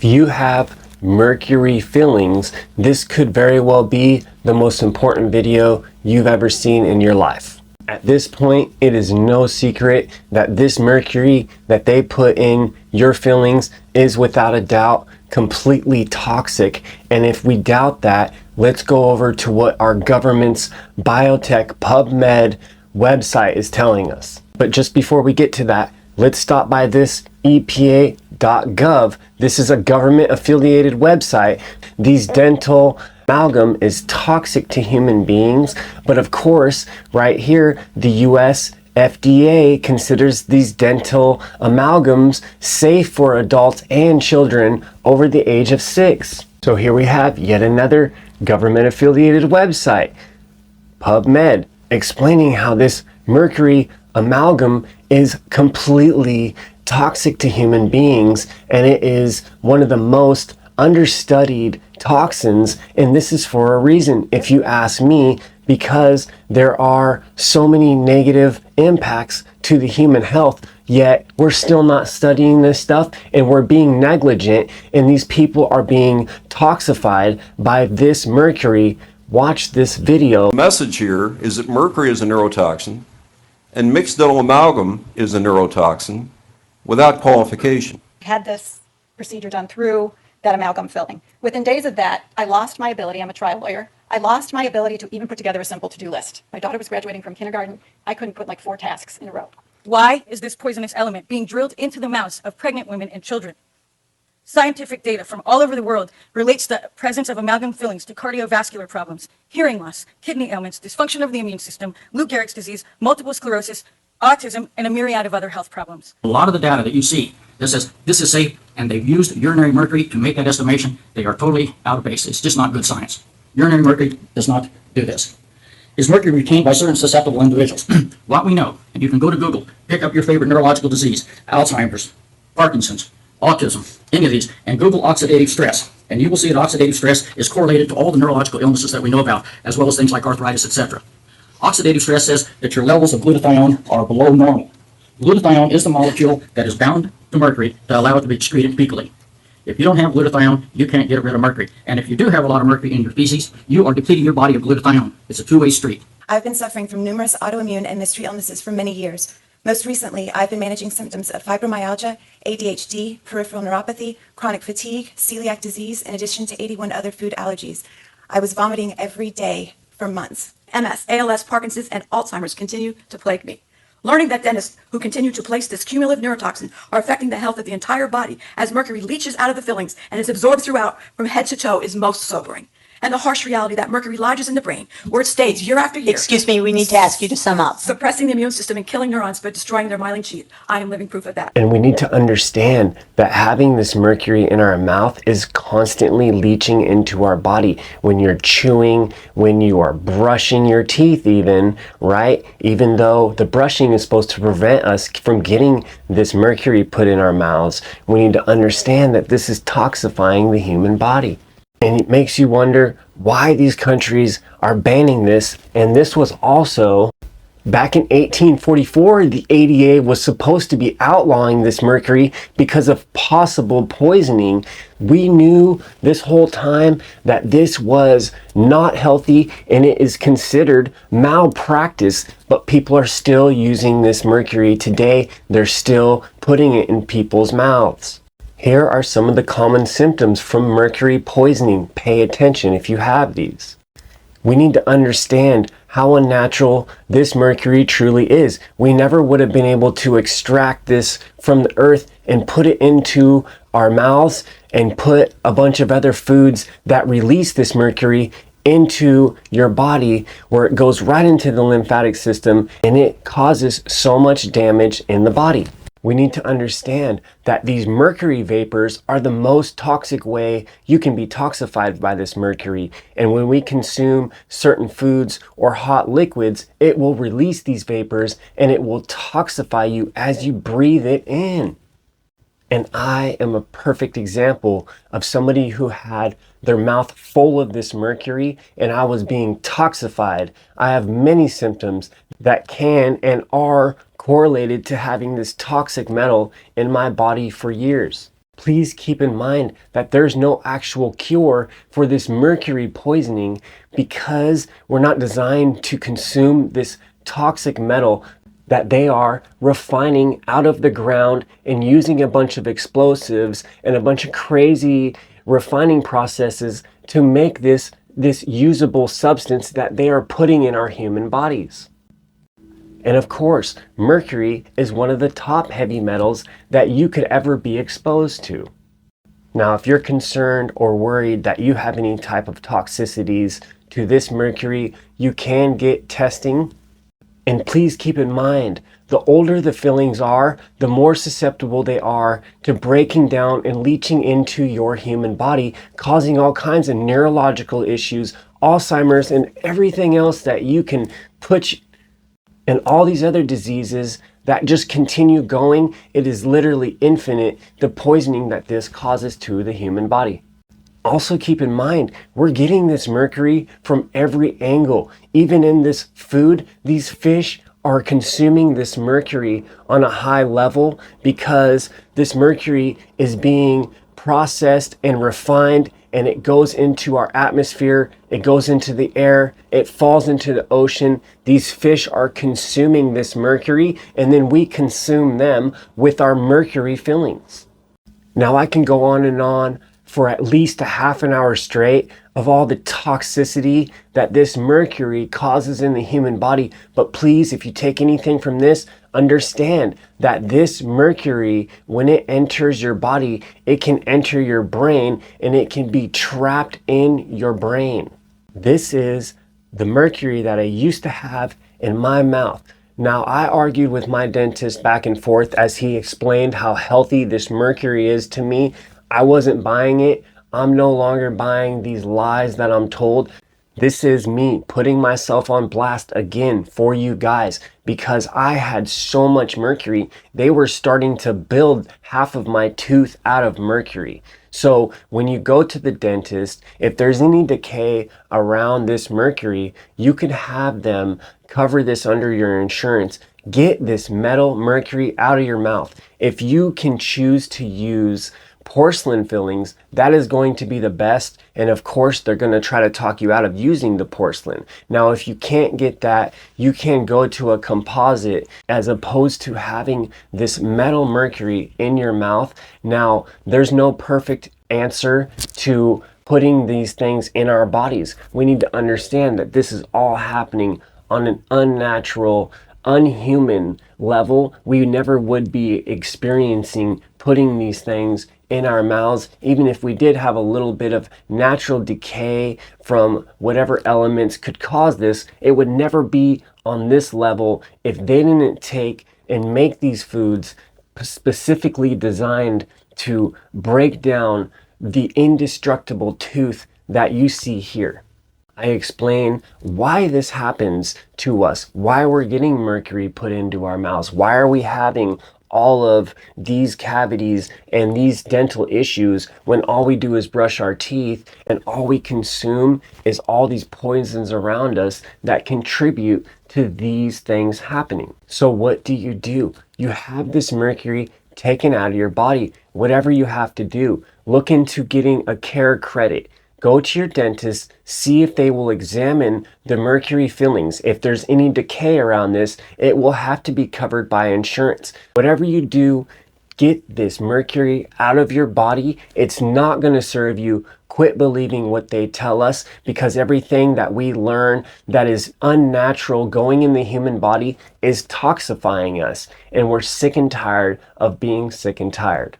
you have mercury fillings, this could very well be the most important video you've ever seen in your life. At this point, it is no secret that this mercury that they put in your fillings is without a doubt completely toxic. And if we doubt that, let's go over to what our government's biotech PubMed website is telling us. But just before we get to that, let's stop by this EPA.gov. This is a government affiliated website. These dental amalgam is toxic to human beings, but of course, right here, the US FDA considers these dental amalgams safe for adults and children over the age of 6. So here we have yet another government affiliated website, PubMed, explaining how this mercury amalgam is completely toxic to human beings, and it is one of the most understudied toxins, and this is for a reason, if you ask me, because there are so many negative impacts to the human health, yet we're still not studying this stuff, and we're being negligent, and these people are being toxified by this mercury. Watch this video. The message here is that mercury is a neurotoxin and mixed dental amalgam is a neurotoxin without qualification. Had this procedure done through that amalgam filling. Within days of that, I lost my ability, I'm a trial lawyer, I lost my ability to even put together a simple to-do list. My daughter was graduating from kindergarten, I couldn't put like 4 tasks in a row. Why is this poisonous element being drilled into the mouths of pregnant women and children? Scientific data from all over the world relates the presence of amalgam fillings to cardiovascular problems, hearing loss, kidney ailments, dysfunction of the immune system, Lou Gehrig's disease, multiple sclerosis, autism, and a myriad of other health problems. A lot of the data that you see that says this is safe and they've used urinary mercury to make that estimation, they are totally out of base. It's just not good science. Urinary mercury does not do this. Is mercury retained by certain susceptible individuals? What we know, and you can go to Google, pick up your favorite neurological disease, Alzheimer's, Parkinson's, autism, any of these, and Google oxidative stress. And you will see that oxidative stress is correlated to all the neurological illnesses that we know about, as well as things like arthritis, etc. Oxidative stress says that your levels of glutathione are below normal. Glutathione is the molecule that is bound to mercury to allow it to be excreted fecally. If you don't have glutathione, you can't get rid of mercury. And if you do have a lot of mercury in your feces, you are depleting your body of glutathione. It's a two-way street. I've been suffering from numerous autoimmune and mystery illnesses for many years. Most recently, I've been managing symptoms of fibromyalgia, ADHD, peripheral neuropathy, chronic fatigue, celiac disease, in addition to 81 other food allergies. I was vomiting every day for months. MS, ALS, Parkinson's, and Alzheimer's continue to plague me. Learning that dentists who continue to place this cumulative neurotoxin are affecting the health of the entire body as mercury leaches out of the fillings and is absorbed throughout from head to toe is most sobering. And the harsh reality that mercury lodges in the brain, where it stays year after year. Excuse me, we need to ask you to sum up. Suppressing the immune system and killing neurons but destroying their myelin sheath. I am living proof of that. And we need to understand that having this mercury in our mouth is constantly leaching into our body. When you're chewing, when you are brushing your teeth even, right? Even though the brushing is supposed to prevent us from getting this mercury put in our mouths, we need to understand that this is toxifying the human body. And it makes you wonder why these countries are banning this. And this was also back in 1844, the ADA was supposed to be outlawing this mercury because of possible poisoning. We knew this whole time that this was not healthy and it is considered malpractice, but people are still using this mercury today. They're still putting it in people's mouths. Here are some of the common symptoms from mercury poisoning. Pay attention if you have these. We need to understand how unnatural this mercury truly is. We never would have been able to extract this from the earth and put it into our mouths and put a bunch of other foods that release this mercury into your body, where it goes right into the lymphatic system and it causes so much damage in the body. We need to understand that these mercury vapors are the most toxic way you can be toxified by this mercury. And when we consume certain foods or hot liquids, it will release these vapors and it will toxify you as you breathe it in. And I am a perfect example of somebody who had their mouth full of this mercury and I was being toxified. I have many symptoms that can and are correlated to having this toxic metal in my body for years. Please keep in mind that there's no actual cure for this mercury poisoning because we're not designed to consume this toxic metal that they are refining out of the ground and using a bunch of explosives and a bunch of crazy refining processes to make this usable substance that they are putting in our human bodies. And of course, mercury is one of the top heavy metals that you could ever be exposed to. Now, if you're concerned or worried that you have any type of toxicities to this mercury, you can get testing. And please keep in mind, the older the fillings are, the more susceptible they are to breaking down and leaching into your human body, causing all kinds of neurological issues, Alzheimer's, and everything else that you can put, and all these other diseases that just continue going. It is literally infinite, the poisoning that this causes to the human body. Also keep in mind, we're getting this mercury from every angle. Even in this food, these fish are consuming this mercury on a high level because this mercury is being processed and refined, and it goes into our atmosphere, it goes into the air, it falls into the ocean. These fish are consuming this mercury, and then we consume them with our mercury fillings. Now I can go on and on for at least a half an hour straight of all the toxicity that this mercury causes in the human body. But please, if you take anything from this, understand that this mercury, when it enters your body, it can enter your brain and it can be trapped in your brain. This is the mercury that I used to have in my mouth. Now, I argued with my dentist back and forth as he explained how healthy this mercury is to me. I wasn't buying it. I'm no longer buying these lies that I'm told. This is me putting myself on blast again for you guys because I had so much mercury. They were starting to build half of my tooth out of mercury. So when you go to the dentist, if there's any decay around this mercury, you can have them cover this under your insurance. Get this metal mercury out of your mouth. If you can choose to use porcelain fillings, that is going to be the best. And of course, they're going to try to talk you out of using the porcelain. Now, if you can't get that, you can go to a composite as opposed to having this metal mercury in your mouth. Now, there's no perfect answer to putting these things in our bodies. We need to understand that this is all happening on an unnatural, unhuman level. We never would be experiencing putting these things in our mouths. Even if we did have a little bit of natural decay from whatever elements could cause this, it would never be on this level if they didn't take and make these foods specifically designed to break down the indestructible tooth that you see here. I explain why this happens to us, why we're getting mercury put into our mouths, why are we having all of these cavities and these dental issues when all we do is brush our teeth and all we consume is all these poisons around us that contribute to these things happening. So what do? You have this mercury taken out of your body. Whatever you have to do, look into getting a care credit. Go to your dentist, see if they will examine the mercury fillings. If there's any decay around this, it will have to be covered by insurance. Whatever you do, get this mercury out of your body. It's not going to serve you. Quit believing what they tell us, because everything that we learn that is unnatural going in the human body is toxifying us. And we're sick and tired of being sick and tired.